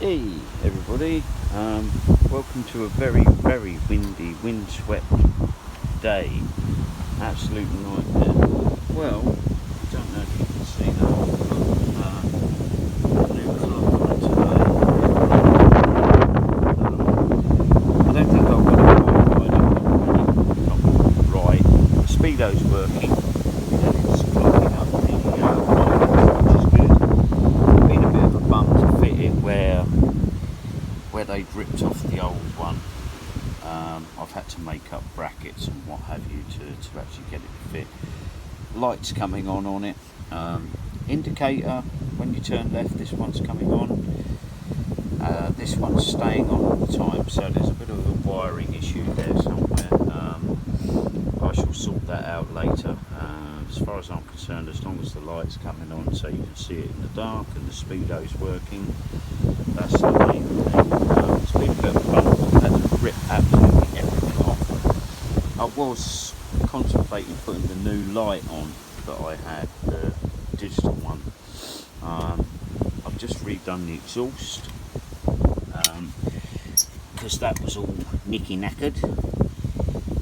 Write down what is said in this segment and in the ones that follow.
Hey everybody, welcome to a very windy, windswept day. Absolute nightmare. Well, I don't know if you can see that. I've got a new clock on today. I don't think I've got it right. The speedo's working. It's clocking up the which is good. Been a bit of a bump to fit it where they ripped off the old one. I've had to make up brackets and what have you to actually get it to fit. Lights coming on it. Indicator when you turn left, this one's coming on. This one's staying on all the time, so there's a bit of a wiring issue there somewhere. I shall sort that out later. As far as I'm concerned, as long as the light's coming on so you can see it in the dark and the speedo's working, that's the main thing. It's been a bit of a bump. I've had to rip absolutely everything off. I was contemplating putting the new light on that I had, the digital one. I've just redone the exhaust because that was all nicky knackered.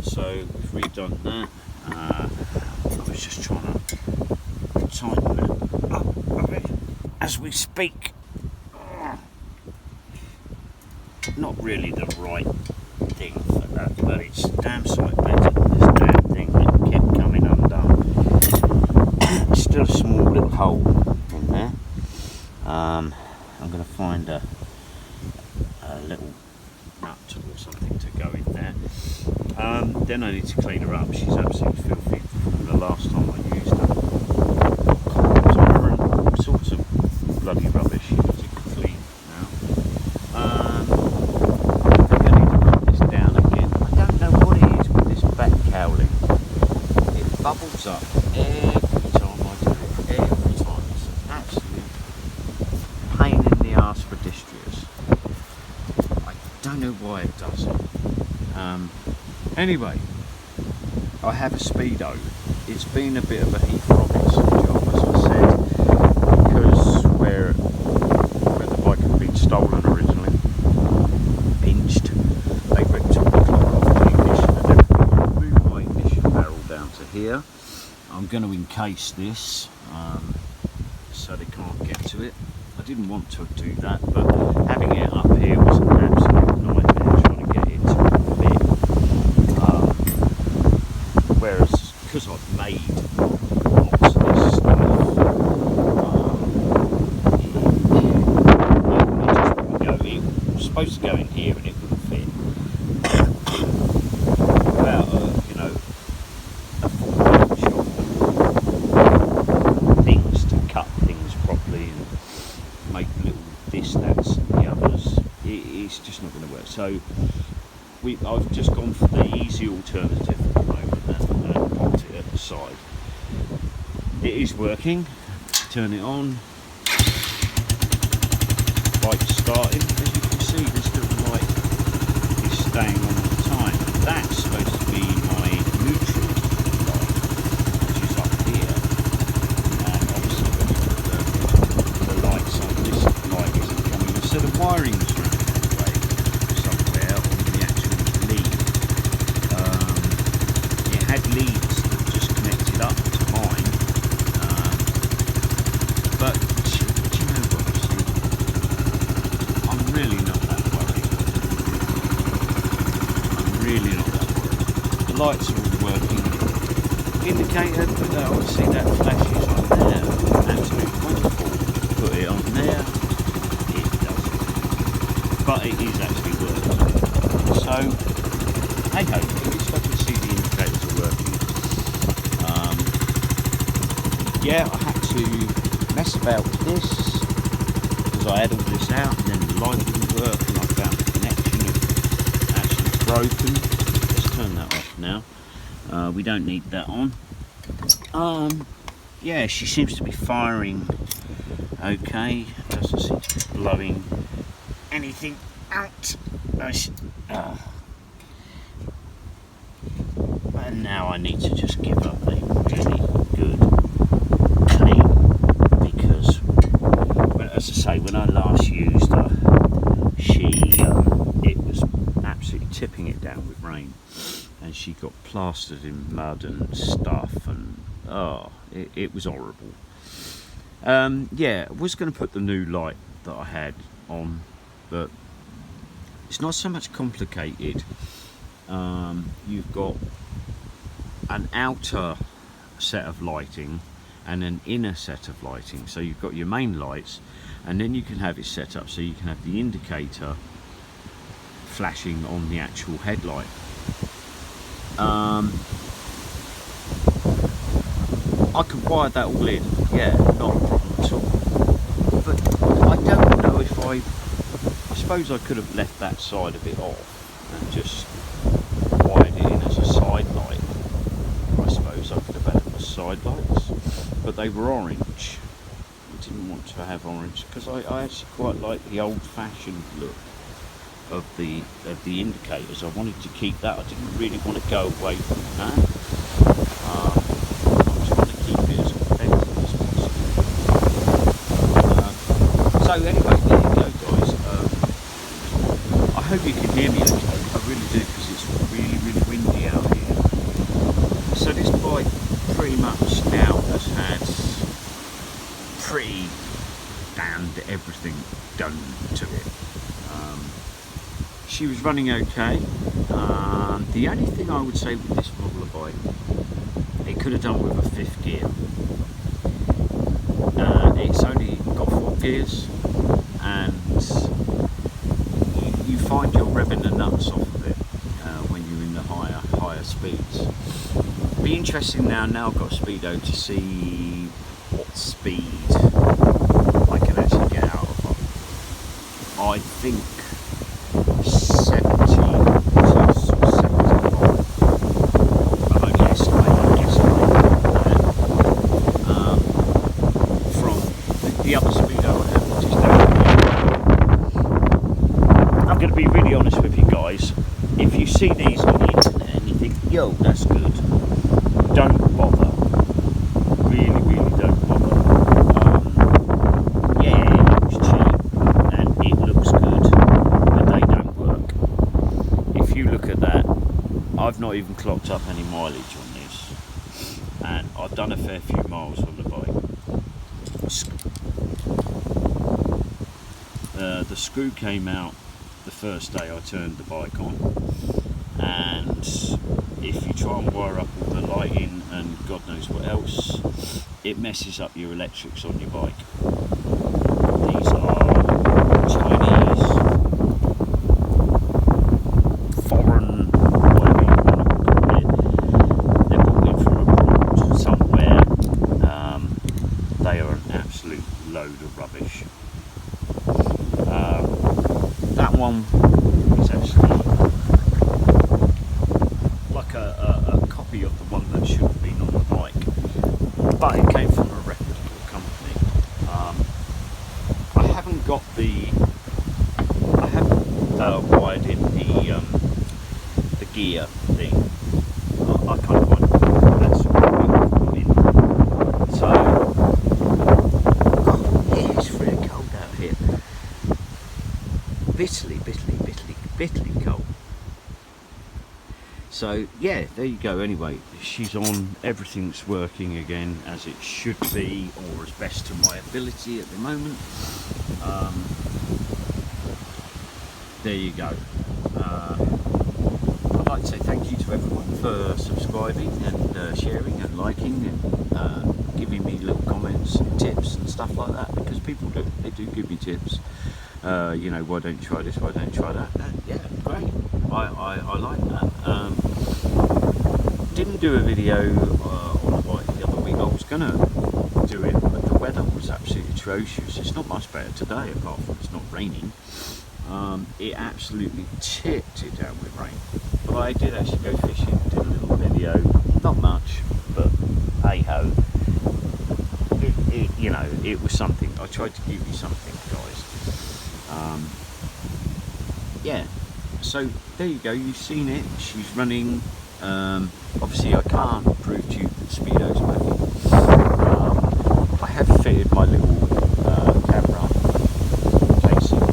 So we've redone that. I was just trying to tighten it up a bit as we speak. Not really the right thing for that, but it's damn sight better than this damn thing that kept coming undone. Still a small little hole in there. I'm going to find a little nut or something to go in there. Then I need to clean her up. She's absolutely filthy from the last time I used her. Got on her and all sorts of bloody rubbish. She needs to clean now. I think I need to put this down again. I don't know what it is with this back cowling. It bubbles up every time I do it. Every time. It's an absolute pain in the arse for distributors. I don't know why it does it. Anyway, I have a speedo. It's been a bit of a Heath Robinson job, as I said, because where the bike had been stolen originally, pinched, they ripped all the clock off the ignition and everything. I moved my ignition barrel down to here. I'm going to encase this so they can't get to it. I didn't want to do that, but having it up here was an absolute nightmare trying to get it to fit. Whereas, because I've made lots of this stuff, it was supposed to go in here and it wouldn't fit. Without a full shop things to cut things properly and make little this, that's and the others, it's just not going to work. So I've just gone for the easy alternative at the moment and popped it at the side. It is working. Turn it on. Light's starting. As you can see, this little light is staying on all the time. That's supposed to be my neutral light, which is up here. And obviously the lights on this light isn't coming. So the wiring's running away somewhere on the actual lead. It had leads that just connected up to mine. But do you know what, see, I'm really not that worried. I'm really not that worried. The lights are all working. Indicator, obviously that flashes on there. Absolutely wonderful. Put it on there. It doesn't. But it is actually working. So, hey ho, at least I can see the indicators are working. Yeah, I had to mess about with this because I had all this out and then the light didn't work and I found the connection had actually broken. Let's turn that off now. We don't need that on. Yeah, she seems to be firing okay. Doesn't seem to be blowing anything out. And now I need to just give up a really good clean because, as I say, when I last used her, tipping it down with rain, and she got plastered in mud and stuff, and oh, it was horrible. Yeah, I was going to put the new light that I had on, but it's not so much complicated. You've got an outer set of lighting and an inner set of lighting. So you've got your main lights, and then you can have it set up so you can have the indicator flashing on the actual headlight. I could wire that all in, yeah, not a problem at all. But I don't know if I suppose I could have left that side of it off and just wired it in as a side light. I suppose I could have had them as side lights, but they were orange. I didn't want to have orange because I actually quite like the old-fashioned look of the indicators. I wanted to keep that. I didn't really want to go away from that. I'm trying to keep it as authentic as possible. So anyway, there you go, guys. I hope you can hear me okay. I really do, because it's really, really windy out here. So this bike pretty much now has had pretty damned everything done to it. She was running okay. The only thing I would say with this model of bike, it could have done with a fifth gear. It's only got 4 gears, and you find you're revving the nuts off of it when you're in the higher speeds. Be interesting now I've got a speedo to see what speed I can actually get out of her. I think 70 to 75. I'm only estimating from the other speedo I have, which is down here. I'm going to be really honest with you guys. If you see these on the internet and you think, yo, that's good, don't bother. Really, really don't bother. Yeah, it looks cheap and it looks good, but they don't work. If you look at that, I've not even clocked up any mileage on this, and I've done a fair few miles on the bike. The screw came out the first day I turned the bike on, and if you try and wire up all the lighting and God knows what else, it messes up your electrics on your bike. These are Chinese, foreign, whatever you want to call it. They're brought in from abroad somewhere. They are an absolute load of rubbish. That one is actually like a copy of the one that should have been on the bike, but it came from a reputable company. I haven't wired in the gear thing. I can't find it. That's what we in. So, oh, it's really cold out here. Bitterly cold. So yeah, there you go. Anyway, she's on, everything's working again as it should be, or as best to my ability at the moment. There you go. I'd like to say thank you to everyone for subscribing and sharing and liking and giving me little comments and tips and stuff like that, because people do give me tips. You know, why don't you try this, why don't you try that? Yeah, great. I like that. Didn't do a video on a bike the other week. I was going to do it, but the weather was absolutely atrocious. It's not much better today, apart from it's not raining. It absolutely tipped it down with rain. But I did actually go fishing, did a little video. Not much, but hey-ho. You know, it was something. I tried to give you something, guys. Yeah, so there you go, you've seen it. She's running. Obviously I can't prove to you that speedo's working. I have fitted my little camera casing.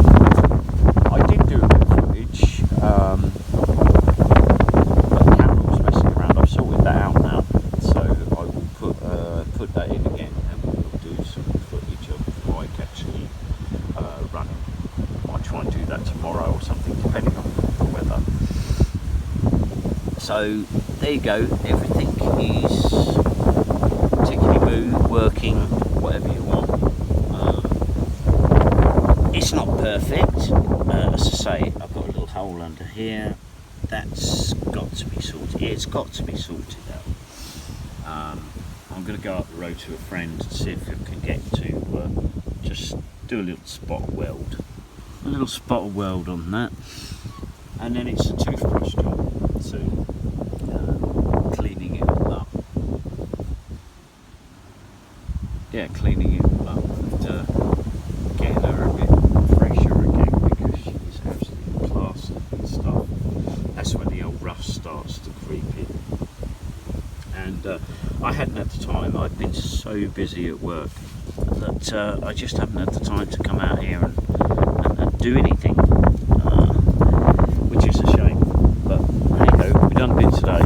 I did do a bit of footage. So there you go, everything is tickety-boo, working, whatever you want. It's not perfect, as I say, I've got a little hole under here, that's got to be sorted, it's got to be sorted out. I'm going to go up the road to a friend and see if I can get to just do a little spot weld. A little spot weld on that. And then it's a toothbrush job, so cleaning it all up. Yeah, cleaning it all up and getting her a bit fresher again, because she's absolutely plastered and stuff. That's when the old rust starts to creep in. And I hadn't had the time, I'd been so busy at work that I just haven't had the time to come out here and do anything, which is a shame, but there you go, we done a bit today.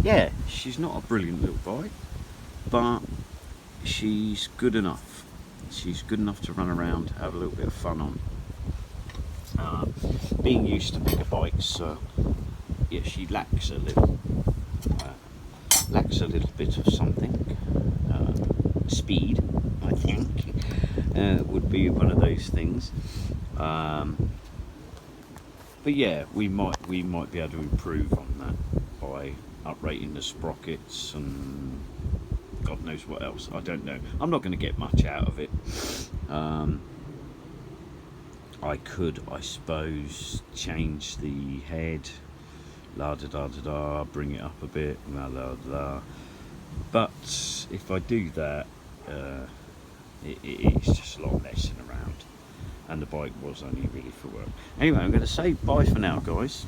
Yeah, she's not a brilliant little bike, but she's good enough. She's good enough to run around, have a little bit of fun on. Being used to bigger bikes, yeah, she lacks a little bit of something. Speed, I think, would be one of those things. But yeah, we might be able to improve on that by uprating the sprockets and God knows what else. I don't know. I'm not going to get much out of it. I could, I suppose, change the head, la da da da da, bring it up a bit, la la la. But if I do that, it's just a lot of messing around, and the bike was only really for work. Anyway, I'm going to say bye for now, guys.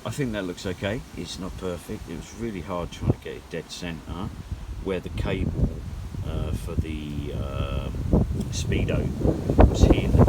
I think that looks okay. It's not perfect. It was really hard trying to get it dead centre where the cable for the speedo was hitting the